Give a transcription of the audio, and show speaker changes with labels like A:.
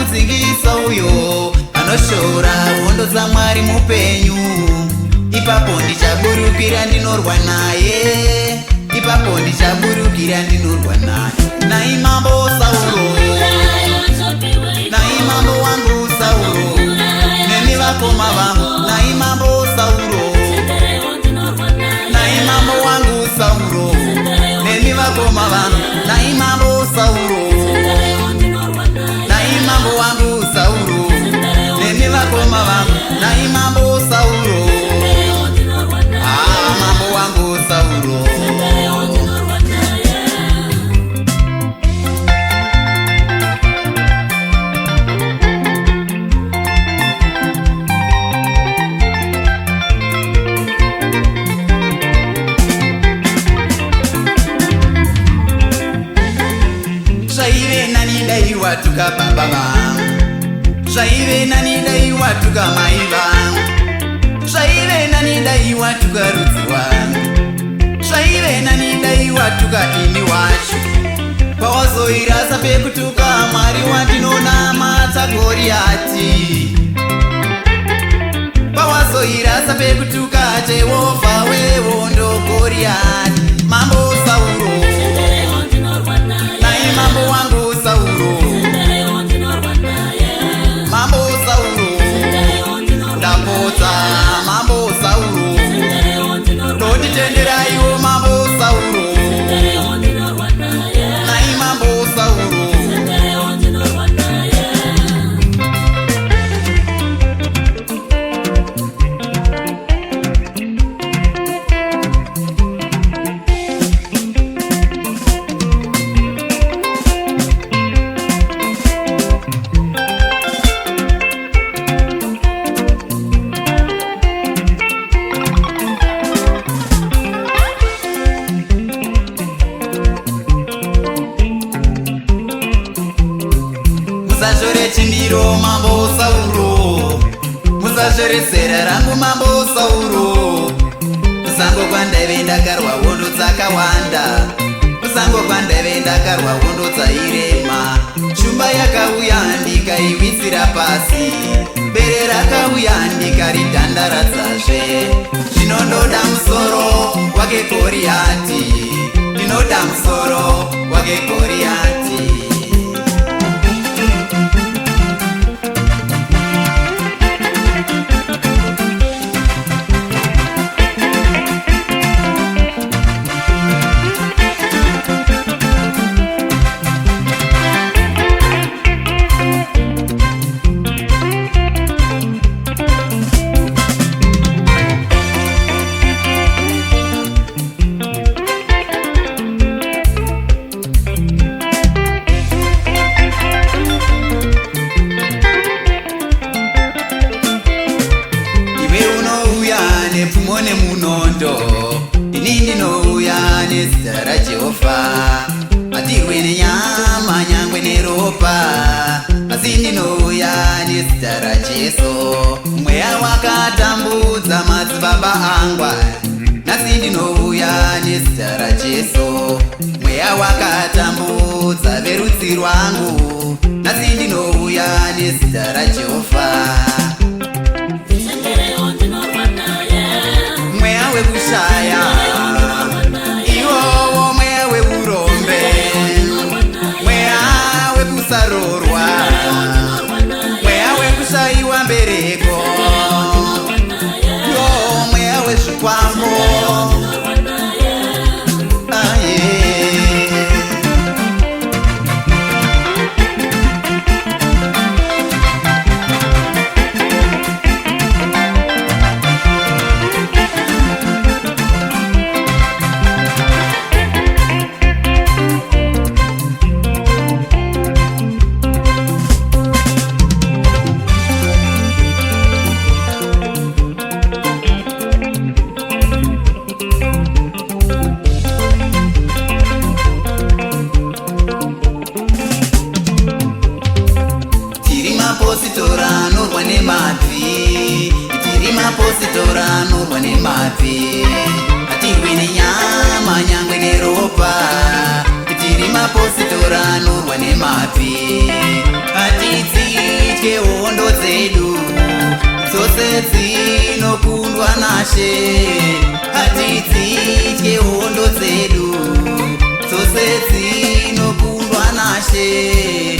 A: mudzingisa uyo anoshora hondo dzaMwari mupenyu. Ipapo ndichaburukira ndinorwa naye, ipapo ndichaburukira ndinorwa naye. Nai mambo Sauro, nai mambo wangu Sauro, nemi vakoma vangu. Nai mambo Sauro, nai mambo wangu Sauro, nemi vakoma vangu. Nai mambo Sauro, nai mambo wangu Sauro, nemi vakoma vangu. Nai mambo Sauro, mambo wangu Sauro. Zvaive nani dai watuka baba vangu, zvaive nani dai watuka mai vangu, zvaive nani dai watuka rudzi rwangu, zvaive nani dai watuka ini wacho. Pawazoirasa pekutuka Mwari wandinonamata Goriati, pawazoirasa pekutuka Jehovha wehondo Goriati. Mambo Sauro, nai mambo wangu Sauro, mambo Sauro, ndapota mambo Sauro, ndotitenderaiwo mambo Sauro, nai mambo Sauro. Musazvore chindiro mambo Sauro, musazvore zera rangu mambo Sauro. Kusango kwandaive ndakarwa hondo dzakawanda, kusango kwandaive ndakarwa hondo dzairema. Shumba yakauya ndikaiwisira pasi, bere rakauya ndikaridhandaradzazve. Zvinondoda musoro wake Goriati, ndinoda musoro wake Goriati. Nepfumo nemunondo, ini ndinouya nezita raJehovha. Hatirwi nenyama nyangwe neropa, asi ndinouya nezita raJesu. Mweya wakatambudza madzibaba angwa, nhasi ndinouya nezita raJesu. Mweya wakatambudza verudzi rwangu, nhasi ndinouya nezita raJehovha. Mweya wekushaya, iwowo mweya weurombe, mweya wekusarorwa, mweya wekushaiwa mbereko, mweya wezvikwambo. mapositora norwa nemabvi, hatirwi nenyama nyangwe neropa. Tiri mapositora norwa nemabvi, hatidzi hondo dzedu dzose dzinokundwa naShe. Hatitye hondo dzedu dzose dzinokundwa naShe.